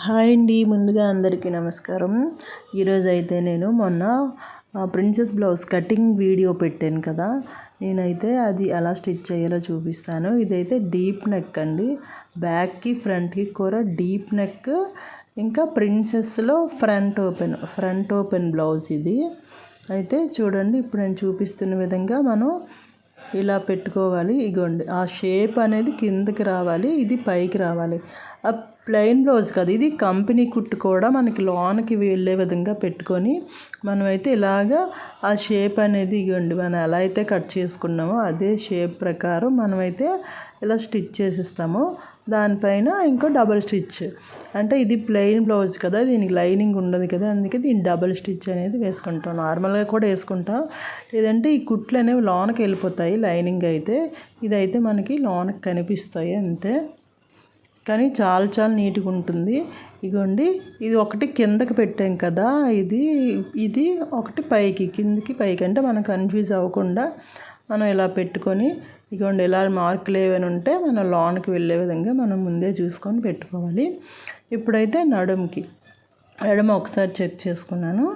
Hi అండి, ముందుగా అందరికీ నమస్కారం. ఈరోజైతే నేను మొన్న ప్రిన్సెస్ బ్లౌజ్ కటింగ్ వీడియో పెట్టాను కదా, నేనైతే అది ఎలా స్టిచ్ చేయాలో చూపిస్తాను. ఇదైతే డీప్ నెక్ అండి, బ్యాక్కి ఫ్రంట్కి కూడా డీప్ నెక్, ఇంకా ప్రిన్సెస్లో ఫ్రంట్ ఓపెన్ బ్లౌజ్ ఇది. అయితే చూడండి, ఇప్పుడు నేను చూపిస్తున్న విధంగా మనం ఇలా పెట్టుకోవాలి. ఇగోండి, ఆ షేప్ అనేది కిందకి రావాలి, ఇది పైకి రావాలి. ఆ ప్లెయిన్ బ్లౌజ్ కదా, ఇది కంపెనీ కుట్టు కూడా మనకి లోనకి వెళ్ళే విధంగా పెట్టుకొని మనమైతే ఇలాగా ఆ షేప్ అనేది ఇగోండి, మనం ఎలా అయితే కట్ చేసుకున్నామో అదే షేప్ ప్రకారం మనమైతే ఇలా స్టిచ్ చేసిస్తాము. దానిపైన ఇంకో డబుల్ స్టిచ్, అంటే ఇది ప్లెయిన్ బ్లౌజ్ కదా, దీనికి లైనింగ్ ఉండదు కదా, అందుకే దీన్ని డబుల్ స్టిచ్ అనేది వేసుకుంటాం. నార్మల్గా కూడా వేసుకుంటాం, లేదంటే ఈ కుట్లు అనేవి లోనకి వెళ్ళిపోతాయి. లైనింగ్ అయితే ఇదైతే మనకి లోనకి కనిపిస్తాయి అంతే, కానీ చాలా నీట్గా ఉంటుంది. ఇగోండి, ఇది ఒకటి కిందకి పెట్టాం కదా, ఇది ఒకటి పైకి, కిందకి పైకి, అంటే మనం కన్ఫ్యూజ్ అవ్వకుండా మనం ఇలా పెట్టుకొని ఇగోండి, ఇలా మార్కులు ఏమైనా ఉంటే మనం లోన్కి వెళ్ళే విధంగా మనం ముందే చూసుకొని పెట్టుకోవాలి. ఇప్పుడైతే నడుము ఒకసారి చెక్ చేసుకున్నాను.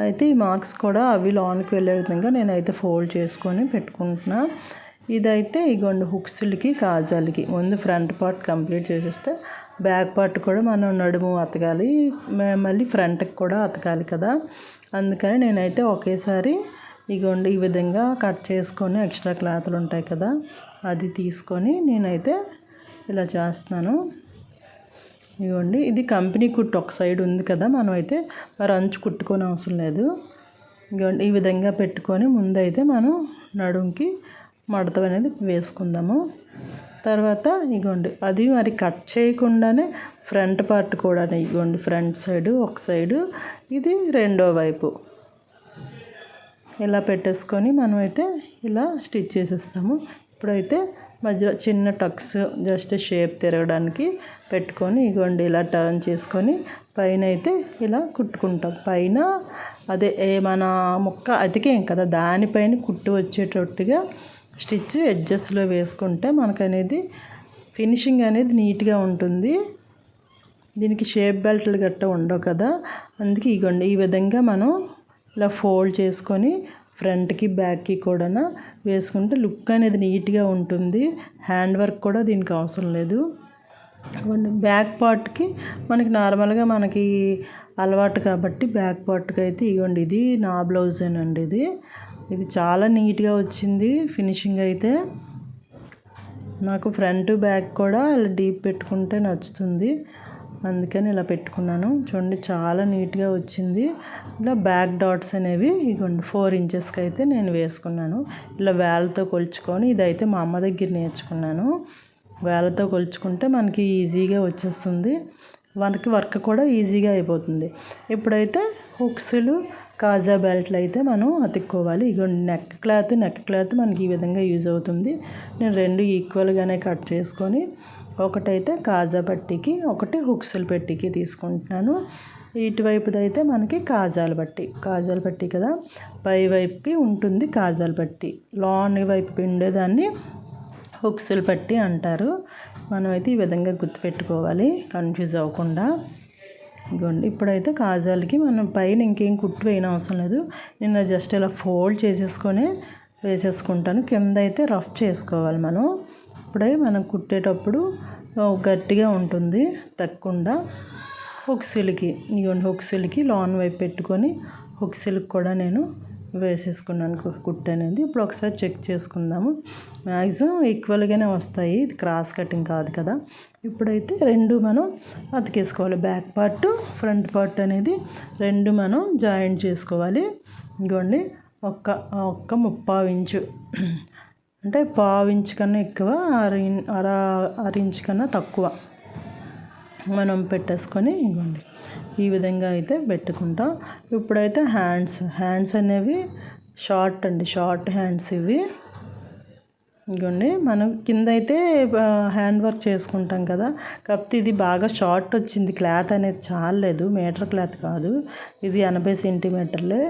అయితే ఈ మార్క్స్ కూడా అవి లోన్కి వెళ్ళే విధంగా నేనైతే ఫోల్డ్ చేసుకొని పెట్టుకుంటున్నా. ఇదైతే ఇగోండి, హుక్స్లకి కాజాలకి ముందు ఫ్రంట్ పార్ట్ కంప్లీట్ చేసేస్తే బ్యాక్ పార్ట్ కూడా మనం నడుము అతకాలి, మళ్ళీ ఫ్రంట్కి కూడా అతకాలి కదా, అందుకని నేనైతే ఒకేసారి ఇగోండి ఈ విధంగా కట్ చేసుకొని ఎక్స్ట్రా క్లాత్లు ఉంటాయి కదా, అది తీసుకొని నేనైతే ఇలా చేస్తున్నాను. ఇగోండి, ఇది కంపెనీ కుట్టు ఒక సైడ్ ఉంది కదా, మనమైతే మరి అంచు కుట్టుకొని అవసరం లేదు. ఇగోండి, ఈ విధంగా పెట్టుకొని ముందైతే మనం నడుముకి మడత అనేది వేసుకుందాము. తర్వాత ఇగోండి, అది మరి కట్ చేయకుండానే ఫ్రంట్ పార్ట్ కూడా ఇగోండి, ఫ్రంట్ సైడు ఒక సైడు, ఇది రెండో వైపు ఇలా పెట్టేసుకొని మనమైతే ఇలా స్టిచ్ చేసేస్తాము. ఇప్పుడైతే మధ్యలో చిన్న టక్స్ జస్ట్ షేప్ తిరగడానికి పెట్టుకొని ఇగోండి ఇలా టర్న్ చేసుకొని పైన అయితే ఇలా కుట్టుకుంటాం. పైన అదే మన ముక్క అతికేం కదా, దానిపైన కుట్టు వచ్చేటట్టుగా స్టిచ్ ఎడ్జస్ట్లో వేసుకుంటే మనకనేది ఫినిషింగ్ అనేది నీట్గా ఉంటుంది. దీనికి షేప్ బెల్ట్లు గట్ట ఉండవు కదా, అందుకే ఇగోండి ఈ విధంగా మనం ఇలా ఫోల్డ్ చేసుకొని ఫ్రంట్కి బ్యాక్కి కూడా వేసుకుంటే లుక్ అనేది నీట్గా ఉంటుంది. హ్యాండ్ వర్క్ కూడా దీనికి అవసరం లేదు. బ్యాక్ పార్ట్కి మనకి నార్మల్గా మనకి అలవాటు కాబట్టి బ్యాక్ పార్ట్కి అయితే ఇగోండి, ఇది నా బ్లౌజేనండి, ఇది చాలా నీట్గా వచ్చింది ఫినిషింగ్ అయితే. నాకు ఫ్రంట్ బ్యాక్ కూడా ఇలా డీప్ పెట్టుకుంటే నచ్చుతుంది, అందుకని ఇలా పెట్టుకున్నాను. చూడండి, చాలా నీట్గా వచ్చింది. ఇలా బ్యాక్ డాట్స్ అనేవి ఇగోండి 4 ఇంచెస్కి అయితే నేను వేసుకున్నాను. ఇలా వేలతో కొలుచుకొని, ఇదైతే మా అమ్మ దగ్గర నేర్చుకున్నాను. వేలతో కొలుచుకుంటే మనకి ఈజీగా వచ్చేస్తుంది, మనకి వర్క్ కూడా ఈజీగా అయిపోతుంది. ఇప్పుడైతే హుక్స్లు కాజా బెల్ట్లు అయితే మనం అతుక్కోవాలి. ఇగోండి, నెక్ క్లాత్ మనకి ఈ విధంగా యూజ్ అవుతుంది. నేను 2 ఈక్వల్గానే కట్ చేసుకొని ఒకటైతే కాజా పట్టీకి, ఒకటి హుక్స్ల పెట్టికి తీసుకుంటున్నాను. ఇటువైపుదైతే మనకి కాజాల పట్టీ కదా, పై వైపుకి ఉంటుంది కాజాల పట్టీ, లోని వైపు పిండేదాన్ని హుక్స్ల పట్టీ అంటారు. మనమైతే ఈ విధంగా గుర్తుపెట్టుకోవాలి కన్ఫ్యూజ్ అవ్వకుండా. ఇగోండి, ఇప్పుడైతే కాజాలకి మనం పైన ఇంకేం కుట్టు వేయన అవసరం లేదు, నేను జస్ట్ ఇలా ఫోల్డ్ చేసేసుకొని వేసేసుకుంటాను. కింద అయితే రఫ్ చేసుకోవాలి మనం. ఇప్పుడే మనం కుట్టేటప్పుడు గట్టిగా ఉంటుంది తక్కకుండా. హుక్స్లకి లోన్ వైపు పెట్టుకొని హుక్స్లకి కూడా నేను వేసేసుకున్నాను కుట్టు అనేది. ఇప్పుడు ఒకసారి చెక్ చేసుకుందాము. మ్యాక్సిమం ఈక్వల్గానే వస్తాయి, ఇది క్రాస్ కటింగ్ కాదు కదా. ఇప్పుడైతే 2 మనం అతికేసుకోవాలి, బ్యాక్ పార్ట్ ఫ్రంట్ పార్ట్ అనేది 2 మనం జాయింట్ చేసుకోవాలి. ఇదిగోండి, ఒక్క 3/4 ఇంచు, అంటే 1/4 ఇంచు కన్నా ఎక్కువ, అర ఇంచు కన్నా తక్కువ మనం పెట్టేసుకొని ఇవ్వండి ఈ విధంగా అయితే పెట్టుకుంటాం. ఇప్పుడైతే హ్యాండ్స్ అనేవి షార్ట్ హ్యాండ్స్ ఇవి. ఇదిగోండి మనం కింద అయితే హ్యాండ్ వర్క్ చేసుకుంటాం కదా, కాకపోతే ఇది బాగా షార్ట్ వచ్చింది. క్లాత్ అనేది చాలలేదు, మీటర్ క్లాత్ కాదు ఇది, 80 సెంటీమీటర్లే.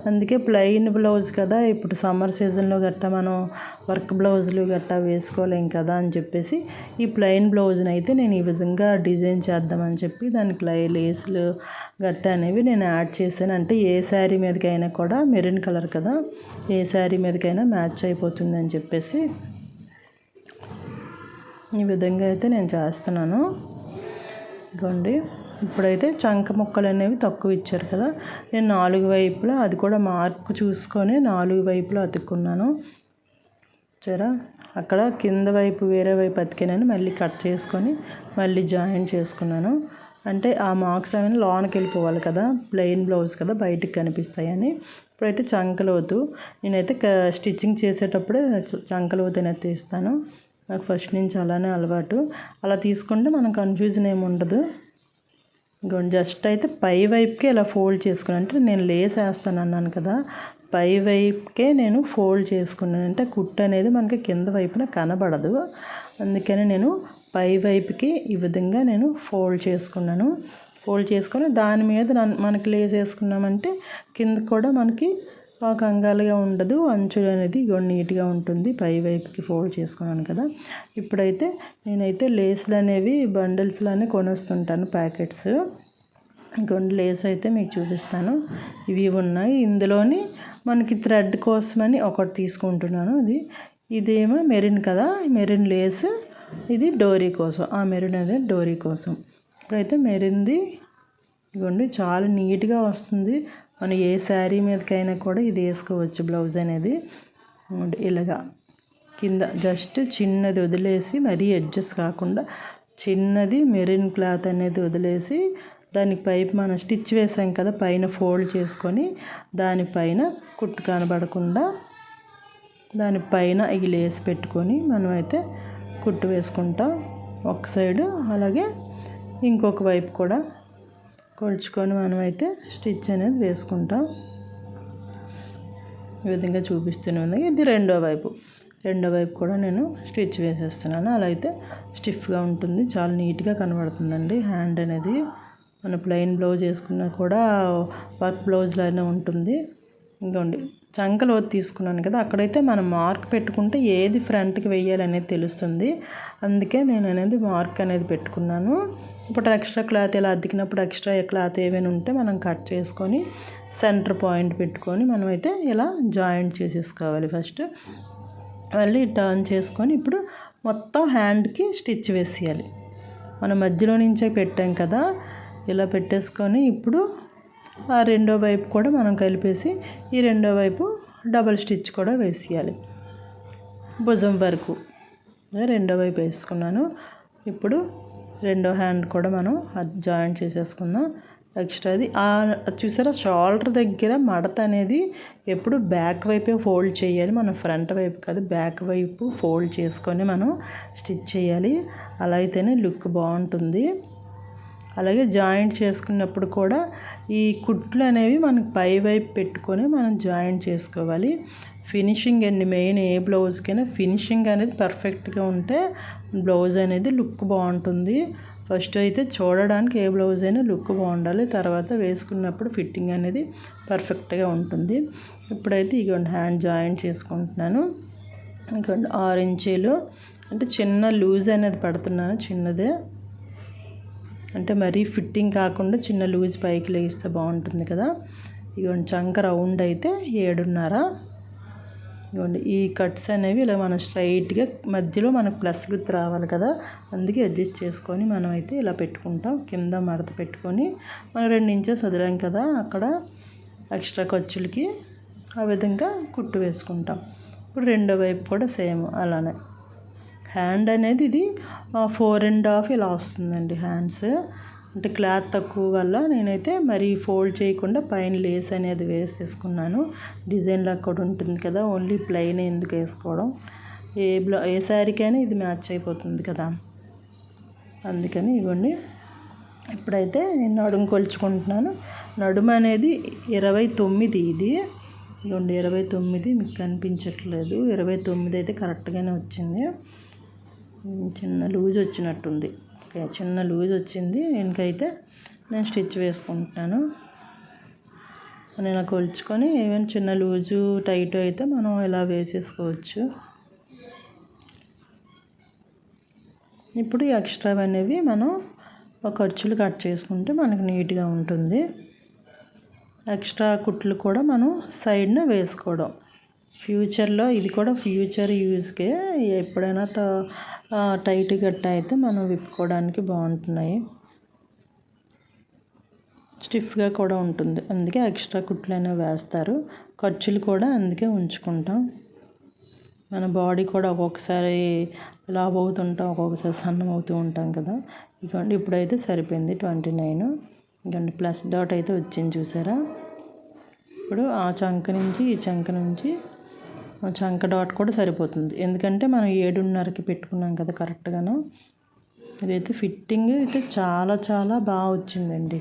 అందుకే ప్లెయిన్ బ్లౌజ్ కదా, ఇప్పుడు సమ్మర్ సీజన్లో గట్టా మనం వర్క్ బ్లౌజులు గట్టా వేసుకోలేం కదా అని చెప్పేసి ఈ ప్లెయిన్ బ్లౌజ్ని అయితే నేను ఈ విధంగా డిజైన్ చేద్దామని చెప్పి దానికి లేస్లు గట్టా అనేవి నేను యాడ్ చేశాను. అంటే ఏ శారీ మీదకైనా కూడా మెరూన్ కలర్ కదా, ఏ శారీ మీదకైనా మ్యాచ్ అయిపోతుంది అని చెప్పేసి ఈ విధంగా అయితే నేను చేస్తున్నాను. ఇదిగోండి, ఇప్పుడైతే చంక ముక్కలు అనేవి తక్కువ ఇచ్చారు కదా, నేను 4 వైపులా అది కూడా మార్క్ చూసుకొని 4 వైపులా అతుక్కున్నాను. చూసారా, అక్కడ కింద వైపు వేరే వైపు అతికినాను, మళ్ళీ కట్ చేసుకొని మళ్ళీ జాయిన్ చేసుకున్నాను. అంటే ఆ మార్క్స్ అవన్నీ లోనకి వెళ్ళిపోవాలి కదా, ప్లెయిన్ బ్లౌజ్ కదా, బయటికి కనిపిస్తాయని. ఇప్పుడైతే చంకలోతు నేనైతే స్టిచ్చింగ్ చేసేటప్పుడే చంకలోతు అనేది తీస్తాను. నాకు ఫస్ట్ నుంచి అలానే అలవాటు. అలా తీసుకుంటే మనం కన్ఫ్యూజన్ ఏమి ఉండదు. ఇంకోటి జస్ట్ అయితే పై వైపుకే ఇలా ఫోల్డ్ చేసుకున్నాను. అంటే నేను లేస్ వేస్తాను అన్నాను కదా, పై వైపుకే నేను ఫోల్డ్ చేసుకున్నాను. అంటే కుట్టు అనేది మనకి కింద వైపున కనబడదు, అందుకని నేను పై వైపుకి ఈ విధంగా నేను ఫోల్డ్ చేసుకున్నాను. ఫోల్డ్ చేసుకొని దాని మీద మనకి లేస్ వేసుకున్నామంటే కింద కూడా మనకి కంగాలుగా ఉండదు, అంచులు అనేది నీట్గా ఉంటుంది. పై వైపుకి ఫోల్డ్ చేసుకున్నాను కదా. ఇప్పుడైతే నేనైతే లేస్లు అనేవి బండిల్స్లోనే కొనేస్తుంటాను, ప్యాకెట్స్. ఇంకొన్ని లేస్ అయితే మీకు చూపిస్తాను. ఇవి ఉన్నాయి, ఇందులోని మనకి థ్రెడ్ కోసమని ఒకటి తీసుకుంటున్నాను. ఇదేమో మెరూన్ కదా, మెరూన్ లేస్, ఇది డోరీ కోసం, ఆ మెరూన్ అదే డోరీ కోసం. ఇప్పుడైతే మెరూన్ది ఇదిగోండి, చాలా నీట్గా వస్తుంది. మనం ఏ శారీ మీదకైనా కూడా ఇది వేసుకోవచ్చు. బ్లౌజ్ అనేది ఇలాగా కింద జస్ట్ చిన్నది వదిలేసి, మరీ ఎడ్జెస్ కాకుండా చిన్నది మెరూన్ క్లాత్ అనేది వదిలేసి, దానికి పైపు మనం స్టిచ్ వేసాం కదా, పైన ఫోల్డ్ చేసుకొని దానిపైన కుట్టు కనబడకుండా దానిపైన ఈ లేస్ పెట్టుకొని మనమైతే కుట్టు వేసుకుంటాం ఒక సైడు. అలాగే ఇంకొక వైపు కూడా కొలుచుకొని మనమైతే స్టిచ్ అనేది వేసుకుంటాం. ఈ విధంగా చూపిస్తూనే ఇది రెండో వైపు కూడా నేను స్టిచ్ వేసేస్తున్నాను. అలా అయితే స్టిఫ్గా ఉంటుంది, చాలా నీట్గా కనబడుతుందండి. హ్యాండ్ అనేది మన ప్లెయిన్ బ్లౌజ్ వేసుకున్నా కూడా వర్క్ బ్లౌజ్లానే ఉంటుంది. ఇంకోండి, చంకలో తీసుకున్నాను కదా, అక్కడైతే మనం మార్క్ పెట్టుకుంటే ఏది ఫ్రంట్కి వేయాలనేది తెలుస్తుంది. అందుకే నేను అనేది మార్క్ అనేది పెట్టుకున్నాను. ఇప్పుడు ఎక్స్ట్రా క్లాత్ ఇలా అద్దికినప్పుడు ఎక్స్ట్రా క్లాత్ ఏమైనా ఉంటే మనం కట్ చేసుకొని సెంటర్ పాయింట్ పెట్టుకొని మనమైతే ఇలా జాయింట్ చేసేసుకోవాలి. ఫస్ట్ మళ్ళీ టర్న్ చేసుకొని ఇప్పుడు మొత్తం హ్యాండ్కి స్టిచ్ వేసేయాలి. మనం మధ్యలో నుంచే పెట్టాం కదా, ఇలా పెట్టేసుకొని ఇప్పుడు ఆ రెండో వైపు కూడా మనం కలిపేసి ఈ రెండో వైపు డబల్ స్టిచ్ కూడా వేసేయాలి. భుజం వరకు రెండో వైపు వేసుకున్నాను. ఇప్పుడు రెండో హ్యాండ్ కూడా మనం జాయింట్ చేసేసుకుందాం. ఎక్స్ట్రాది చూసారా, షోల్డర్ దగ్గర మడత అనేది ఎప్పుడు బ్యాక్ వైపే ఫోల్డ్ చేయాలి, మనం ఫ్రంట్ వైపు కాదు, బ్యాక్ వైపు ఫోల్డ్ చేసుకొని మనం స్టిచ్ చేయాలి. అలా అయితేనే లుక్ బాగుంటుంది. అలాగే జాయింట్ చేసుకున్నప్పుడు కూడా ఈ కుట్లు అనేవి మనకు పై వైపు పెట్టుకొని మనం జాయింట్ చేసుకోవాలి. ఫినిషింగ్ అండి మెయిన్, ఏ బ్లౌజ్కైనా ఫినిషింగ్ అనేది పర్ఫెక్ట్గా ఉంటే బ్లౌజ్ అనేది లుక్ బాగుంటుంది. ఫస్ట్ అయితే చూడడానికి ఏ బ్లౌజ్ అయినా లుక్ బాగుండాలి, తర్వాత వేసుకున్నప్పుడు ఫిట్టింగ్ అనేది పర్ఫెక్ట్గా ఉంటుంది. ఇప్పుడైతే ఇగోండి హ్యాండ్ జాయింట్ చేసుకుంటున్నాను. ఇంకోండి 6 ఇంచీలు అంటే చిన్న లూజ్ అనేది పడుతున్నాను, చిన్నదే. అంటే మరీ ఫిట్టింగ్ కాకుండా చిన్న లూజ్ పైకి లేగిస్తే బాగుంటుంది కదా. ఇగోండి చంక రౌండ్ అయితే 7.5. ఇగోండి ఈ కట్స్ అనేవి ఇలా మనం స్ట్రైట్గా మధ్యలో మనకు ప్లస్ గుర్తు రావాలి కదా, అందుకే అడ్జస్ట్ చేసుకొని మనం అయితే ఇలా పెట్టుకుంటాం. కింద మడత పెట్టుకొని మనం 2 ఇంచెస్ వదిలాం కదా, అక్కడ ఎక్స్ట్రా ఖర్చులకి ఆ విధంగా కుట్టు వేసుకుంటాం. ఇప్పుడు రెండో వైపు కూడా సేమ్ అలానే. హ్యాండ్ అనేది ఇది 4.5 ఇలా వస్తుందండి హ్యాండ్స్. అంటే క్లాత్ తక్కువ వల్ల నేనైతే మరీ ఫోల్డ్ చేయకుండా పైన లేస్ అనేది వేసేసుకున్నాను. డిజైన్ లాగా కూడా ఉంటుంది కదా, ఓన్లీ ప్లెయిన్ ఎందుకు వేసుకోవడం, ఏ శారీకైనా ఇది మ్యాచ్ అయిపోతుంది కదా, అందుకని ఇవ్వండి. ఇప్పుడైతే నేను నడుము కొలుచుకుంటున్నాను. నడుము అనేది 29 ఇది. ఇదిగోండి 29 మీకు కనిపించట్లేదు, 29 అయితే కరెక్ట్గానే వచ్చింది. చిన్న లూజ్ వచ్చినట్టుంది. ఓకే, చిన్న లూజ్ వచ్చింది. ఇంకైతే నేను స్టిచ్ వేసుకుంటున్నాను. నేను ఇలా కొలుచుకొని ఏమైనా చిన్న లూజు టైట్ అయితే మనం ఇలా వేసేసుకోవచ్చు. ఇప్పుడు ఎక్స్ట్రా అనేవి మనం ఖర్చులు కట్ చేసుకుంటే మనకు నీట్గా ఉంటుంది. ఎక్స్ట్రా కుట్లు కూడా మనం సైడ్న వేసుకోవడం ఫ్యూచర్లో, ఇది కూడా ఫ్యూచర్ యూజ్కే. ఎప్పుడైనా టైట్ గట్ట అయితే మనం విప్పుకోవడానికి బాగుంటున్నాయి, స్టిఫ్గా కూడా ఉంటుంది. అందుకే ఎక్స్ట్రా కుట్లు అనేవి వేస్తారు. ఖర్చులు కూడా అందుకే ఉంచుకుంటాం. మన బాడీ కూడా ఒక్కొక్కసారి లావ్ అవుతుంటాం, ఒక్కొక్కసారి సన్నం అవుతూ ఉంటాం కదా. ఇదిగోండి ఇప్పుడైతే సరిపోయింది 29. ఇదిగోండి ప్లస్ డాట్ అయితే వచ్చింది చూసారా. ఇప్పుడు ఆ చంక నుంచి ఈ చంక నుంచి చంక డాట్ కూడా సరిపోతుంది, ఎందుకంటే మనం 7:30కి పెట్టుకున్నాం కదా కరెక్ట్గాను. ఇదైతే ఫిట్టింగ్ అయితే చాలా చాలా బాగా వచ్చిందండి,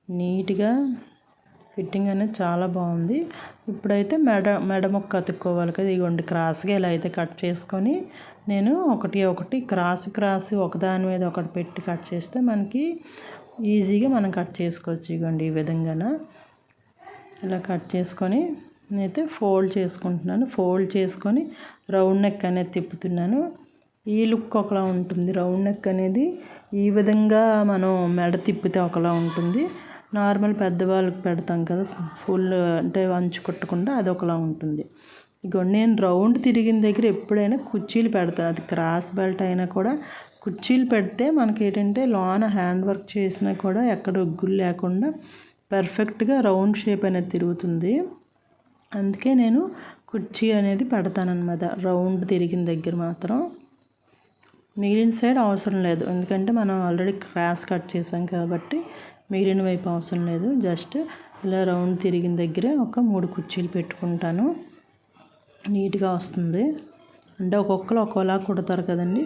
నీట్గా ఫిట్టింగ్ అనేది చాలా బాగుంది. ఇప్పుడైతే మెడ మొక్క అతుక్కోవాలి కదా. ఇదిగోండి క్రాస్గా ఇలా అయితే కట్ చేసుకొని నేను ఒకటి క్రాస్ ఒకదాని మీద ఒకటి పెట్టి కట్ చేస్తే మనకి ఈజీగా మనం కట్ చేసుకోవచ్చు. ఇదిగోండి ఈ విధంగాన ఇలా కట్ చేసుకొని నేనైతే ఫోల్డ్ చేసుకుంటున్నాను. ఫోల్డ్ చేసుకొని రౌండ్ నెక్ అనేది తిప్పుతున్నాను. ఈ లుక్ ఒకలా ఉంటుంది. రౌండ్ నెక్ అనేది ఈ విధంగా మనం మెడ తిప్పితే ఒకలా ఉంటుంది. నార్మల్ పెద్దవాళ్ళకి పెడతాం కదా ఫుల్ అంటే అంచు కొట్టకుండా, అది ఒకలా ఉంటుంది. ఇక నేను రౌండ్ తిరిగిన దగ్గర ఎప్పుడైనా కుర్చీలు పెడతాను. అది క్రాస్ బెల్ట్ అయినా కూడా కుర్చీలు పెడితే మనకి ఏంటంటే లోన హ్యాండ్ వర్క్ చేసినా కూడా ఎక్కడ ఒగ్గులు లేకుండా పర్ఫెక్ట్గా రౌండ్ షేప్ అనేది తిరుగుతుంది. అందుకే నేను కుర్చీ అనేది పెడతానన్నమాట రౌండ్ తిరిగిన దగ్గర మాత్రం. మిగిలిన సైడ్ అవసరం లేదు, ఎందుకంటే మనం ఆల్రెడీ క్రాస్ కట్ చేసాం కాబట్టి మిగిలిన వైపు అవసరం లేదు. జస్ట్ ఇలా రౌండ్ తిరిగిన దగ్గరే ఒక 3 కుర్చీలు పెట్టుకుంటాను, నీట్గా వస్తుంది. అంటే ఒక్కొక్కరు ఒక్కోలా కుడతారు కదండి.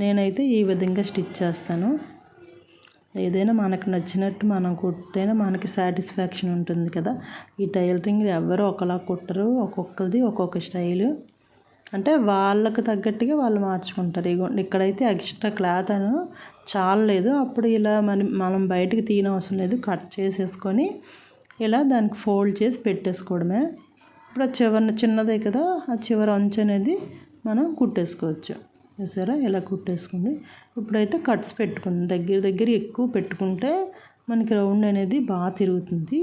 నేనైతే ఈ విధంగా స్టిచ్ చేస్తాను. ఏదైనా మనకు నచ్చినట్టు మనం కుడితేనే మనకి సాటిస్ఫాక్షన్ ఉంటుంది కదా. ఈ టైలరింగ్ ఎవరు ఒకలా కుట్టరు, ఒక్కొక్కరిది ఒక్కొక్క స్టైలు, అంటే వాళ్ళకు తగ్గట్టుగా వాళ్ళు మార్చుకుంటారు. ఇక్కడైతే ఎక్స్ట్రా క్లాత్ అని చాలలేదు, అప్పుడు ఇలా మనం బయటకు తీయనవసరం లేదు, కట్ చేసేసుకొని ఇలా దానికి ఫోల్డ్ చేసి పెట్టేసుకోవడమే. ఇప్పుడు చివరిన చిన్నదే కదా, ఆ చివరి అంచు అనేది మనం కుట్టేసుకోవచ్చు. చూసారా ఇలా కుట్టేసుకోండి. ఇప్పుడైతే కట్స్ పెట్టుకుంది దగ్గర ఎక్కువ పెట్టుకుంటే మనకి రౌండ్ అనేది బాగా తిరుగుతుంది.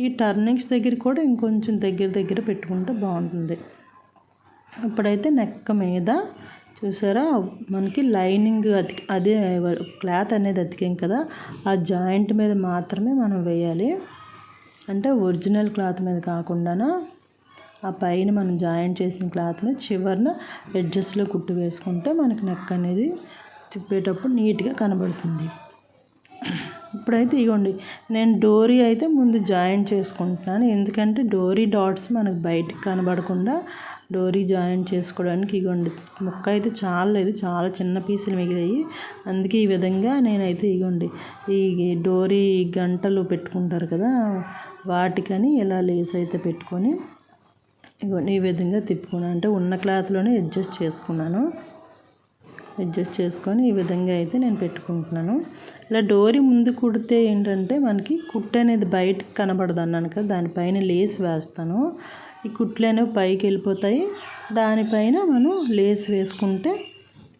ఈ టర్నింగ్స్ దగ్గర కూడా ఇంకొంచెం దగ్గర పెట్టుకుంటే బాగుంటుంది. ఇప్పుడైతే నెక్ మీద చూసారా మనకి లైనింగ్ అదే క్లాత్ అనేది అతికాం కదా, ఆ జాయింట్ మీద మాత్రమే మనం వేయాలి. అంటే ఒరిజినల్ క్లాత్ మీద కాకుండా ఆ పైన మనం జాయింట్ చేసిన క్లాత్ మీద చివరిన ఎడ్జెస్లో కుట్టు వేసుకుంటే మనకి నెక్ అనేది తిప్పేటప్పుడు నీట్గా కనబడుతుంది. ఇప్పుడైతే ఇగోండి నేను డోరీ అయితే ముందు జాయింట్ చేసుకుంటున్నాను, ఎందుకంటే డోరీ డాట్స్ మనకు బయటకు కనబడకుండా డోరీ జాయింట్ చేసుకోవడానికి. ఇగోండి ముక్క అయితే చాలా చిన్న పీసులు మిగిలాయి, అందుకే ఈ విధంగా నేనైతే ఇగోండి ఈ డోరీ గంటలు పెట్టుకుంటారు కదా వాటికని ఇలా లేస్ అయితే పెట్టుకొని ఇగోండి ఈ విధంగా తిప్పుకున్నాను. అంటే ఉన్న క్లాత్లోనే అడ్జస్ట్ చేసుకొని ఈ విధంగా అయితే నేను పెట్టుకుంటున్నాను. ఇలా డోరీ ముందు కుడితే ఏంటంటే మనకి కుట్టు అనేది బయటకు కనబడదు అన్నాను కదా, దానిపైన లేస్ వేస్తాను. ఈ కుట్లు అనేవి పైకి వెళ్ళిపోతాయి, దానిపైన మనం లేస్ వేసుకుంటే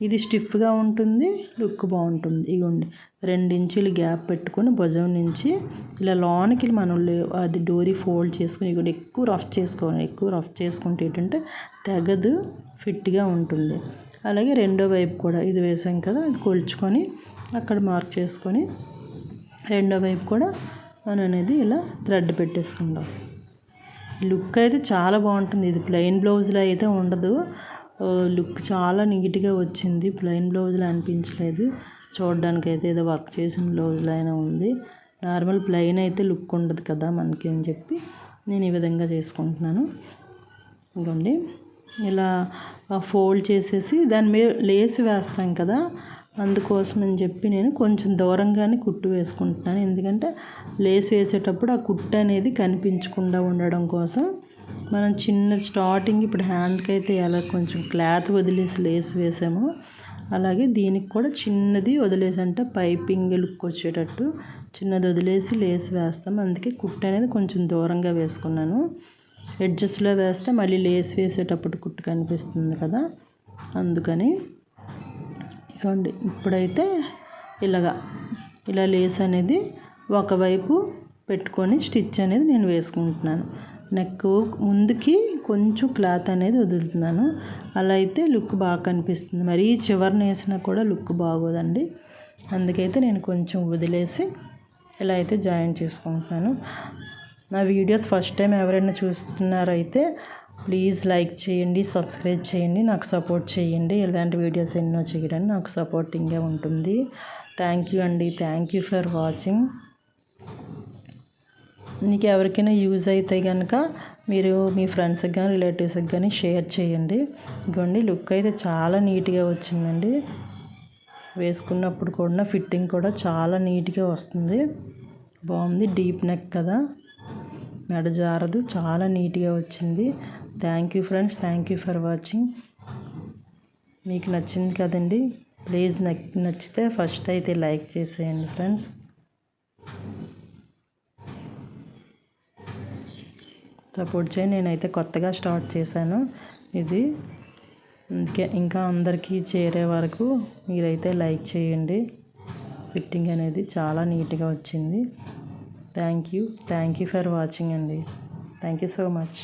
ఇది స్టిఫ్గా ఉంటుంది, లుక్ బాగుంటుంది. ఇగోండి 2 ఇంచులు గ్యాప్ పెట్టుకొని భుజం నుంచి ఇలా లోనికి మనం అది డోరీ ఫోల్డ్ చేసుకుని ఇగోండి ఎక్కువ రఫ్ చేసుకుంటే ఏంటంటే తెగదు, ఫిట్గా ఉంటుంది. అలాగే రెండో వైపు కూడా ఇది వేసాం కదా, అది కొలుచుకొని అక్కడ మార్క్ చేసుకొని రెండో వైపు కూడా మనం అనేది ఇలా థ్రెడ్ పెట్టేసుకుందాం. లుక్ అయితే చాలా బాగుంటుంది. ఇది ప్లెయిన్ బ్లౌజ్లో అయితే ఉండదు, లుక్ చాలా నీట్గా వచ్చింది. ప్లెయిన్ బ్లౌజ్లో అనిపించలేదు, చూడడానికి అయితే ఏదో వర్క్ చేసిన బ్లౌజ్లో అయినా ఉంది. నార్మల్ ప్లెయిన్ అయితే లుక్ ఉండదు కదా మనకి అని చెప్పి నేను ఈ విధంగా చేసుకుంటున్నాను. ఇదిగోండి ఇలా ఫోల్డ్ చేసేసి దాని మీద లేస్ వేస్తాం కదా, అందుకోసం అని చెప్పి నేను కొంచెం దూరంగానే కుట్టు వేసుకుంటున్నాను. ఎందుకంటే లేస్ వేసేటప్పుడు ఆ కుట్టు అనేది కనిపించకుండా ఉండడం కోసం మనం చిన్న స్టార్టింగ్ ఇప్పుడు హ్యాండ్కి అయితే ఎలా కొంచెం క్లాత్ వదిలేసి లేస్ వేసామో అలాగే దీనికి కూడా చిన్నది వదిలేసి అంటే పైపింగ్ లుక్ వచ్చేటట్టు చిన్నది వదిలేసి లేస్ వేస్తాం. అందుకే కుట్టు అనేది కొంచెం దూరంగా వేసుకున్నాను. ఎడ్జస్ట్లో వేస్తే మళ్ళీ లేస్ వేసేటప్పుడు కుట్టు కనిపిస్తుంది కదా, అందుకని. ఇదిగోండి ఇప్పుడైతే ఇలా లేస్ అనేది ఒకవైపు పెట్టుకొని స్టిచ్ అనేది నేను వేసుకుంటున్నాను. నెక్ ముందుకి కొంచెం క్లాత్ అనేది వదులుతున్నాను. అలా అయితే లుక్ బాగా కనిపిస్తుంది. మరీ చివరిన వేసినా కూడా లుక్ బాగోదండి. అందుకైతే నేను కొంచెం వదిలేసి ఇలా అయితే జాయిన్ చేసుకుంటున్నాను. నా వీడియోస్ ఫస్ట్ టైం ఎవరైనా చూస్తున్నారైతే ప్లీజ్ లైక్ చేయండి, సబ్స్క్రైబ్ చేయండి, నాకు సపోర్ట్ చేయండి. ఇలాంటి వీడియోస్ ఎన్నో చేయడానికి నాకు సపోర్టింగ్గా ఉంటుంది. థ్యాంక్ యూ అండి. Thank you for watching. మీకు ఎవరికైనా యూజ్ అయితే కనుక మీరు మీ ఫ్రెండ్స్కి కానీ రిలేటివ్స్కి కానీ షేర్ చేయండి. ఇదిగోండి లుక్ అయితే చాలా నీట్గా వచ్చిందండి. వేసుకున్నప్పుడు కూడా ఫిట్టింగ్ కూడా చాలా నీట్గా వస్తుంది. బాగుంది. డీప్ నెక్ కదా, మెడ జారదు, చాలా నీట్గా వచ్చింది. Thank you friends. Thank you for watching. మీకు నచ్చింది కదండి. ప్లీజ్ నచ్చితే ఫస్ట్ అయితే లైక్ చేసేయండి ఫ్రెండ్స్. సపోర్ట్ చేయండి. నేనైతే కొత్తగా స్టార్ట్ చేశాను ఇది, అందుకే ఇంకా అందరికీ చేరే వరకు మీరైతే లైక్ చేయండి. ఫిట్టింగ్ అనేది చాలా నీట్గా వచ్చింది. థ్యాంక్ యూ ఫర్ వాచింగ్ అండి. Thank you so much.